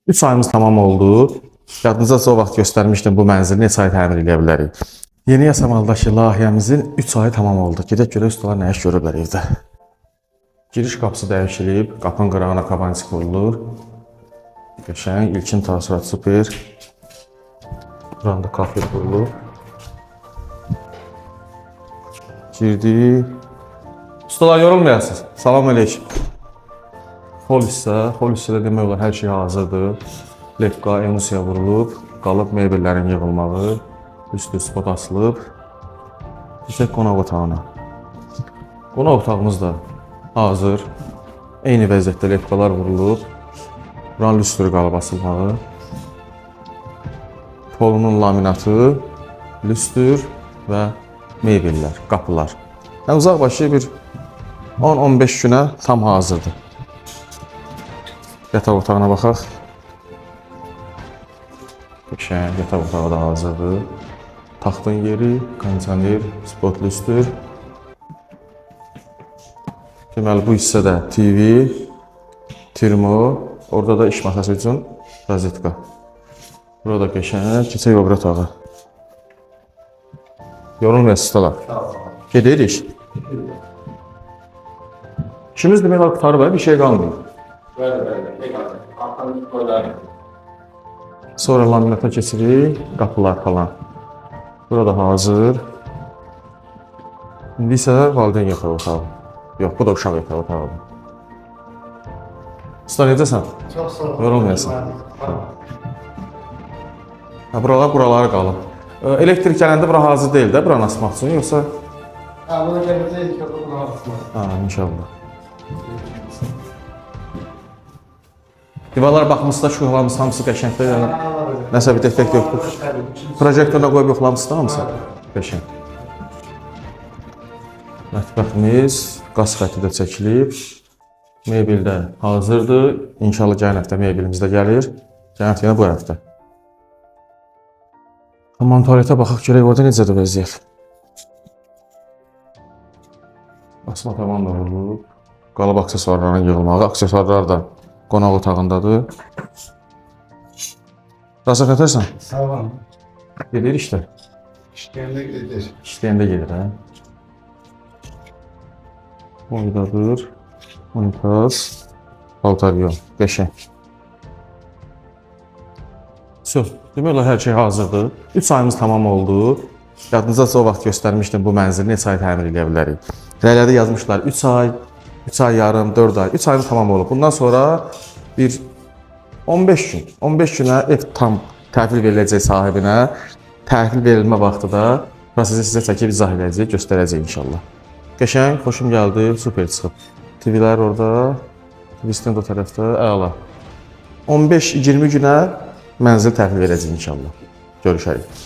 3 ayımız tamam oldu. Yadınızda o vaxt göstərmişdim bu mənzili neçə ay təmir edə bilərik. Yeni Yasamaldakı layihəmizin 3 ayı tamam oldu. Gedək görək ustalar nə iş görüblər evdə. Giriş qapısı dəyişilib, qapının qırağına kabançıq vurulur. Qəşəng, ilkin təəssürat super. Buranda kafir vurulur. Girdik. Ustalar yorulmayasınız. Salam aleyküm. Hol hissədə demək olar hər şey hazırdır. Lefqa, emusiya vurulub, qalıb mebellərin yığılmağı, üstü spot asılıb. Keçək qonaq otağına. Qonaq otağımız da hazır. Eyni vəziyyətdə lefqalar vurulub. Buranın lüstürü qalıb asılmağı. Polunun laminatı, lüstür və mebellər, qapılar. Yəni uzaqbaşı bir 10-15 günə tam hazırdır. Yataq otağına baxaq. Qəşəng, yataq otağı da hazırdır. Taxtın yeri, kondisioner, spot lüstür. Deməli bu hissədə TV, termo, orada da iş masası üçün rozetka. Burada qəşəng, keçək o bir otağa. Yorulmayasınız ustalar. Gedirik. İşimiz demək olar qutarıb, bir şey qalmıyor. Sonra laminata keçirik, qapılar falan. Burada hazır. İndi isə valideyn yatağı otağı. Yox, bu da uşaq yatağı otağı. Usta necəsən? Çox sağ ol. Yorulmayasan. Buraları qalıb. Elektrik gələndə bura hazır deyil də, buranı asmaq üçün, yoxsa? Buna gələcək ki, bunu alsınlar. İnşallah. Divarlara baxmışsınız da şuxlamız hamısı qəşəngdir. Yəni, nəsə bir defekt yoxdur. Projektoruna qoyub yoxlamısınız da hamısı? Qəşəng. Mətbəximiz, qaz xətti də çəkilib. Mebel də hazırdır. İnşallah gələn həftə mebelimiz də gəlir. Gələn həftə yenə bu həftə. Aman tualetə baxaq görək orada necədir vəziyyət. Asma tavan da vurulub. Qalıb aksesuarların yığılmağı. Aksesuarlar da qonaq otağındadır. Razaq yatırsan? Sağ olun. Gedir işlər. İşləyəndə gedir. İşləyəndə gedir, hə? Oydadır. Unitaz. Paltaryon. Qəşəng. Söz. Demək olar hər şey hazırdır. 3 ayımız tamam oldu. Yadınızda o vaxt göstərmişdim bu mənzili neçə ay təmir edə bilərik. Rəylərdə yazmışlar 3 ay, 3 ay yarım, 4 ay. 3 ayımız tamam olub. Bundan sonra bir 15 gün, 15 günə ev tam təhvil veriləcək sahibinə. Təhvil verilmə vaxtı da prosesi sizə çəkib izah edəcək, göstərəcək inşallah. Qəşəng, xoşum gəldi, super çıxıb. TV-lər orada, TV-stand o tərəfdə, əla. 15-20 günə mənzil təhvil verəcək inşallah. Görüşərik.